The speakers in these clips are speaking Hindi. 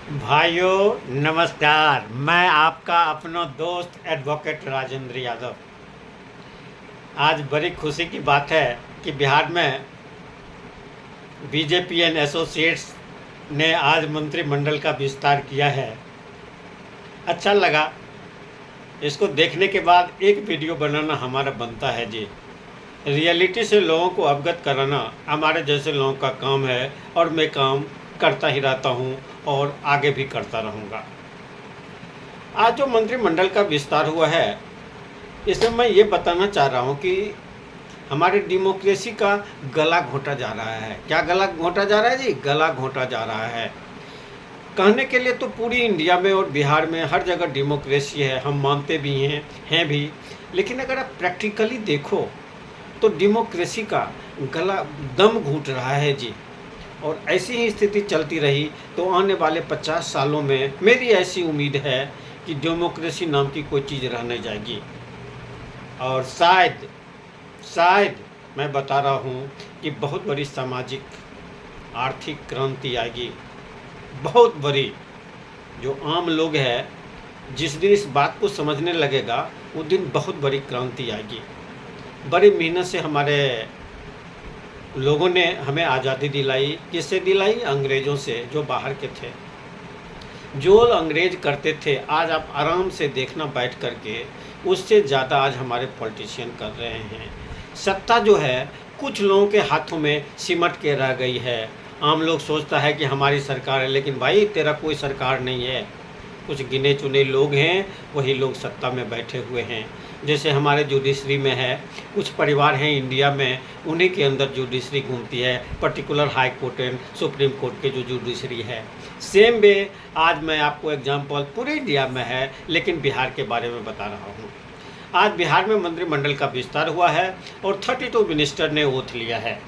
भाइयों नमस्कार। मैं आपका अपना दोस्त एडवोकेट राजेंद्र यादव। आज बड़ी खुशी की बात है कि बिहार में बीजेपी एंड एसोसिएट्स ने आज मंत्रिमंडल का विस्तार किया है। अच्छा लगा। इसको देखने के बाद एक वीडियो बनाना हमारा बनता है जी। रियलिटी से लोगों को अवगत कराना हमारे जैसे लोगों का काम है और मैं काम करता ही रहता हूँ और आगे भी करता रहूँगा। आज जो मंत्रिमंडल का विस्तार हुआ है, इसमें मैं ये बताना चाह रहा हूँ कि हमारे डेमोक्रेसी का गला घोंटा जा रहा है। क्या गला घोंटा जा रहा है जी? गला घोंटा जा रहा है। कहने के लिए तो पूरी इंडिया में और बिहार में हर जगह डेमोक्रेसी है, हम मानते भी हैं भी। लेकिन अगर आप प्रैक्टिकली देखो तो डेमोक्रेसी का गला दम घुट रहा है जी। और ऐसी ही स्थिति चलती रही तो आने वाले 50 सालों में मेरी ऐसी उम्मीद है कि डेमोक्रेसी नाम की कोई चीज़ रह नहीं जाएगी। और शायद मैं बता रहा हूँ कि बहुत बड़ी सामाजिक आर्थिक क्रांति आएगी, बहुत बड़ी। जो आम लोग हैं, जिस दिन इस बात को समझने लगेगा उस दिन बहुत बड़ी क्रांति आएगी। बड़ी मेहनत से हमारे लोगों ने हमें आज़ादी दिलाई। किससे दिलाई? अंग्रेज़ों से, जो बाहर के थे। जो अंग्रेज करते थे आज आप आराम से देखना बैठ करके, उससे ज़्यादा आज हमारे पॉलिटिशियन कर रहे हैं। सत्ता जो है कुछ लोगों के हाथों में सिमट के रह गई है। आम लोग सोचता है कि हमारी सरकार है, लेकिन भाई तेरा कोई सरकार नहीं है। कुछ गिने चुने लोग हैं, वही लोग सत्ता में बैठे हुए हैं। जैसे हमारे जुडिशरी में है, कुछ परिवार हैं इंडिया में, उन्हीं के अंदर जुडिशरी घूमती है, particular high court and supreme court के जो जुडिशरी है। सेम वे आज मैं आपको एग्जांपल पूरे इंडिया में है, लेकिन बिहार के बारे में बता रहा हूँ। आज बिहार में मंत्रिमंडल का विस्तार हुआ है और 32 मिनिस्टर ने ओथ लिया है।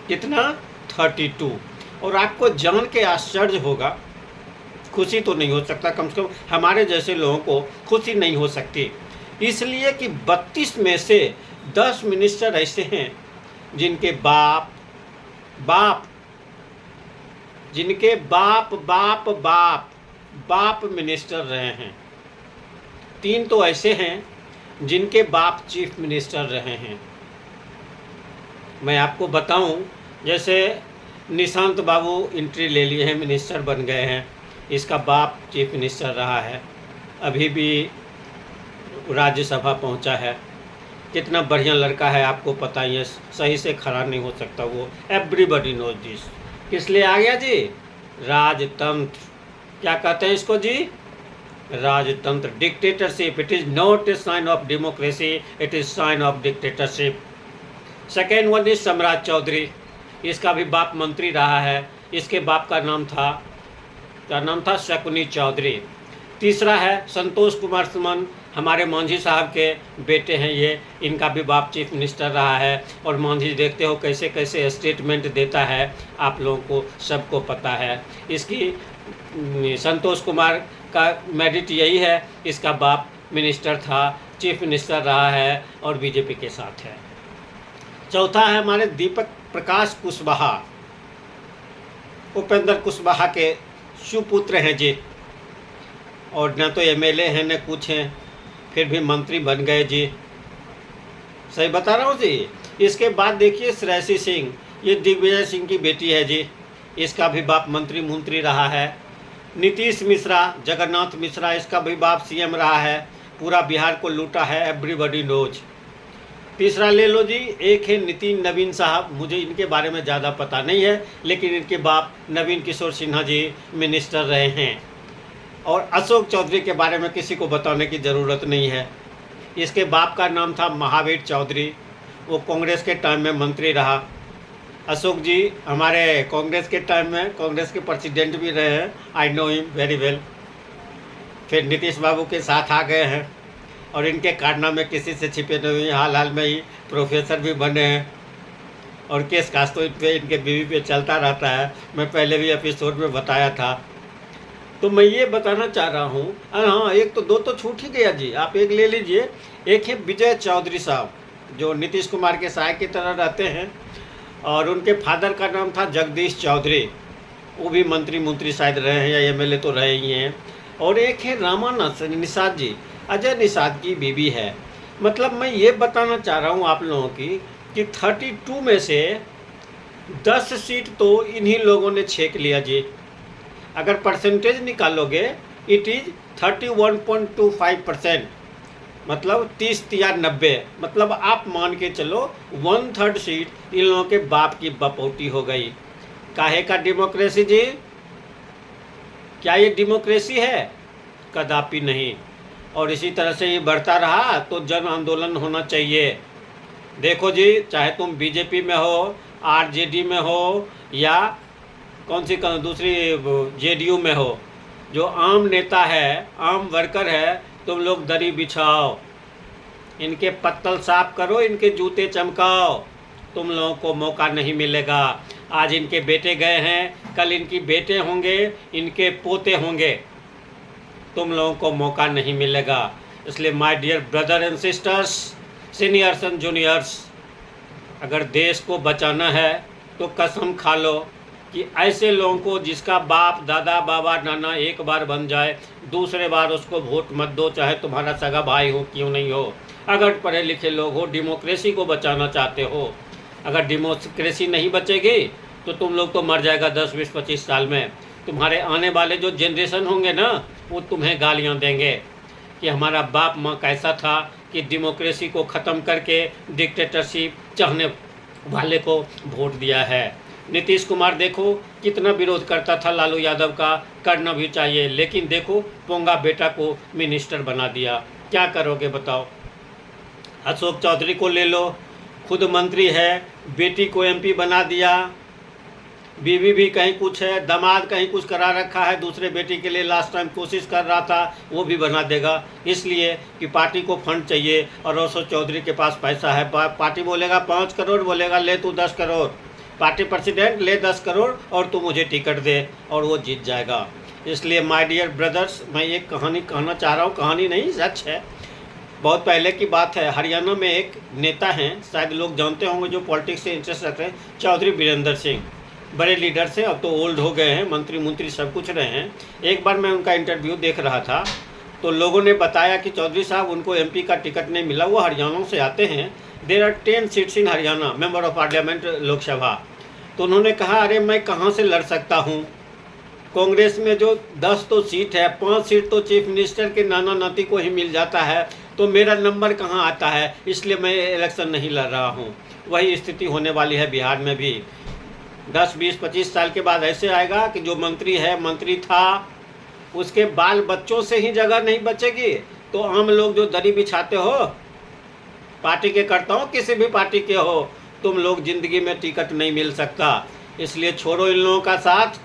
कितना? 32। और आपको जान के आश्चर्य होगा, खुशी तो नहीं हो सकता, कम से कम हमारे जैसे लोगों को खुशी नहीं हो सकती, इसलिए कि 32 में से 10 मिनिस्टर ऐसे हैं जिनके बाप बाप जिनके बाप बाप बाप बाप मिनिस्टर रहे हैं। 3 तो ऐसे हैं जिनके बाप चीफ मिनिस्टर रहे हैं। मैं आपको बताऊं, जैसे निशांत बाबू एंट्री ले लिए हैं, मिनिस्टर बन गए हैं, इसका बाप चीफ मिनिस्टर रहा है, अभी भी राज्यसभा पहुंचा है। कितना बढ़िया लड़का है, आपको पता ही है, सही से खड़ा नहीं हो सकता वो। Everybody knows this. किस लिए आ गया जी? राजतंत्र। क्या कहते हैं इसको जी? राजतंत्र, dictatorship. It is not a sign of democracy, it is sign of dictatorship. Second one is Samrat Chaudhary, इसका भी बाप मंत्री रहा है। इसके बाप का नाम था, क्या नाम था? शकुनी चौधरी। तीसरा है संतोष कुमार सुमन, हमारे मांझी साहब के बेटे हैं ये, इनका भी बाप चीफ मिनिस्टर रहा है। और मांझी देखते हो कैसे कैसे स्टेटमेंट देता है, आप लोगों को सबको पता है। इसकी संतोष कुमार का मेरिट यही है, इसका बाप मिनिस्टर था, चीफ मिनिस्टर रहा है और बीजेपी के साथ है। चौथा है हमारे दीपक प्रकाश कुशवाहा, उपेंद्र कुशवाहा के सुपुत्र हैं जी। और न तो एमएलए हैं न कुछ हैं, फिर भी मंत्री बन गए जी। सही बता रहा हूँ जी। इसके बाद देखिए श्रेयसी सिंह, ये दिग्विजय सिंह की बेटी है जी, इसका भी बाप मंत्री रहा है। नीतीश मिश्रा, जगन्नाथ मिश्रा, इसका भी बाप सीएम रहा है, पूरा बिहार को लूटा है, एवरीबडी नोज। तीसरा ले लो जी, एक है नितिन नवीन साहब, मुझे इनके बारे में ज़्यादा पता नहीं है, लेकिन इनके बाप नवीन किशोर सिन्हा जी मिनिस्टर रहे हैं। और अशोक चौधरी के बारे में किसी को बताने की ज़रूरत नहीं है, इसके बाप का नाम था महावीर चौधरी, वो कांग्रेस के टाइम में मंत्री रहा। अशोक जी हमारे कांग्रेस के टाइम में कांग्रेस के प्रेसिडेंट भी रहे हैं, I know him very well. फिर नीतीश बाबू के साथ आ गए हैं और इनके कारनामे किसी से छिपे नहीं हुए, हाल में ही प्रोफेसर भी बने हैं। और केस कास तो इन पे, इनके बीवी पे चलता रहता है, मैं पहले भी एपिसोड में बताया था। तो मैं ये बताना चाह रहा हूँ, हाँ एक तो दो तो छूट ही गया जी, आप एक ले लीजिए। एक है विजय चौधरी साहब, जो नीतीश कुमार के सहायक की तरह रहते हैं, और उनके फादर का नाम था जगदीश चौधरी। वो भी मंत्री शायद रहे हैं या एमएलए तो रहे ही हैं। और एक है रामा निषाद जी, अजय निषाद की बीवी है। मतलब मैं ये बताना चाह रहा हूँ आप लोगों की कि 32 में से 10 सीट तो इन्हीं लोगों ने छेक लिया जी। अगर परसेंटेज निकालोगे इट इज़ 31.25%, मतलब 30 या 90, मतलब आप मान के चलो 1/3 सीट इन लोगों के बाप की बपौती हो गई। काहे का डेमोक्रेसी जी? क्या ये डेमोक्रेसी है? कदापि नहीं। और इसी तरह से ये बढ़ता रहा तो जन आंदोलन होना चाहिए। देखो जी, चाहे तुम बीजेपी में हो, आरजेडी में हो या कौन सी दूसरी जेडीयू में हो, जो आम नेता है, आम वर्कर है, तुम लोग दरी बिछाओ, इनके पत्तल साफ करो, इनके जूते चमकाओ, तुम लोगों को मौका नहीं मिलेगा। आज इनके बेटे गए हैं, कल इनकी बेटे होंगे, इनके पोते होंगे, तुम लोगों को मौका नहीं मिलेगा। इसलिए my dear brother and sisters, seniors and juniors, अगर देश को बचाना है तो कसम खा लो कि ऐसे लोगों को जिसका बाप दादा बाबा नाना एक बार बन जाए, दूसरे बार उसको वोट मत दो, चाहे तुम्हारा सगा भाई हो क्यों नहीं हो। अगर पढ़े लिखे लोग हो, डेमोक्रेसी को बचाना चाहते हो, अगर डेमोक्रेसी नहीं बचेगी तो तुम लोग तो मर जाएगा 10, 20, 25 साल में। तुम्हारे आने वाले जो जनरेशन होंगे ना, वो तुम्हें गालियाँ देंगे कि हमारा बाप माँ कैसा था कि डेमोक्रेसी को ख़त्म करके डिक्टेटरशिप चाहने वाले को वोट दिया है। नीतीश कुमार देखो कितना विरोध करता था लालू यादव का, करना भी चाहिए, लेकिन देखो पोंगा बेटा को मिनिस्टर बना दिया। क्या करोगे बताओ? अशोक चौधरी को ले लो, खुद मंत्री है, बेटी को एमपी बना दिया, बीवी भी कहीं कुछ है, दामाद कहीं कुछ करा रखा है, दूसरे बेटी के लिए लास्ट टाइम कोशिश कर रहा था, वो भी बना देगा, इसलिए कि पार्टी को फंड चाहिए और अशोक चौधरी के पास पैसा है। पार्टी बोलेगा 5 करोड़, बोलेगा ले तू 10 करोड़, पार्टी प्रेसिडेंट ले 10 करोड़ और तू मुझे टिकट दे, और वो जीत जाएगा। इसलिए माय डियर ब्रदर्स, मैं एक कहानी कहना चाह रहा हूँ, कहानी नहीं सच है, बहुत पहले की बात है। हरियाणा में एक नेता हैं, शायद लोग जानते होंगे, जो पॉलिटिक्स से इंटरेस्ट रखते हैं, चौधरी वीरेंद्र सिंह। बड़े लीडर से, अब तो ओल्ड हो गए हैं, मंत्री सब कुछ रहे हैं। एक बार मैं उनका इंटरव्यू देख रहा था तो लोगों ने बताया कि चौधरी साहब उनको एमपी का टिकट नहीं मिला, वो हरियाणा से आते हैं, there are 10 seats in Haryana, member of parliament Lok Sabha. तो उन्होंने कहा अरे मैं कहाँ से लड़ सकता हूँ, कांग्रेस में जो 10 तो सीट है, 5 सीट तो चीफ मिनिस्टर के नाना नाती को ही मिल जाता है, तो मेरा नंबर कहाँ आता है, इसलिए मैं इलेक्शन नहीं लड़ रहा हूँ। वही स्थिति होने वाली है बिहार में भी। 10, 20, 25 साल के बाद ऐसे आएगा कि जो मंत्री है, मंत्री था, उसके बाल बच्चों से ही जगह नहीं बचेगी। तो आम लोग जो दरी बिछाते हो, पार्टी के करता हो, किसी भी पार्टी के हो, तुम लोग जिंदगी में टिकट नहीं मिल सकता। इसलिए छोड़ो इन लोगों का साथ,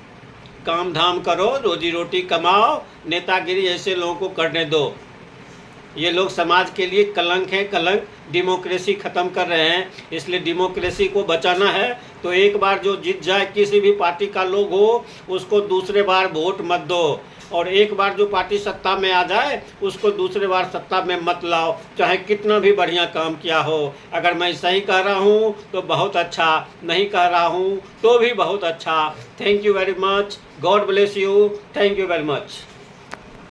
काम धाम करो, रोजी रोटी कमाओ, नेतागिरी ऐसे लोगों को करने दो। ये लोग समाज के लिए कलंक है, कलंक, डेमोक्रेसी ख़त्म कर रहे हैं। इसलिए डेमोक्रेसी को बचाना है तो एक बार जो जीत जाए, किसी भी पार्टी का लोग हो, उसको दूसरे बार वोट मत दो, और एक बार जो पार्टी सत्ता में आ जाए उसको दूसरे बार सत्ता में मत लाओ, चाहे कितना भी बढ़िया काम किया हो। अगर मैं सही कह रहा हूँ तो बहुत अच्छा, नहीं कह रहा हूँ तो भी बहुत अच्छा। Thank you very much, God bless you, thank you very much.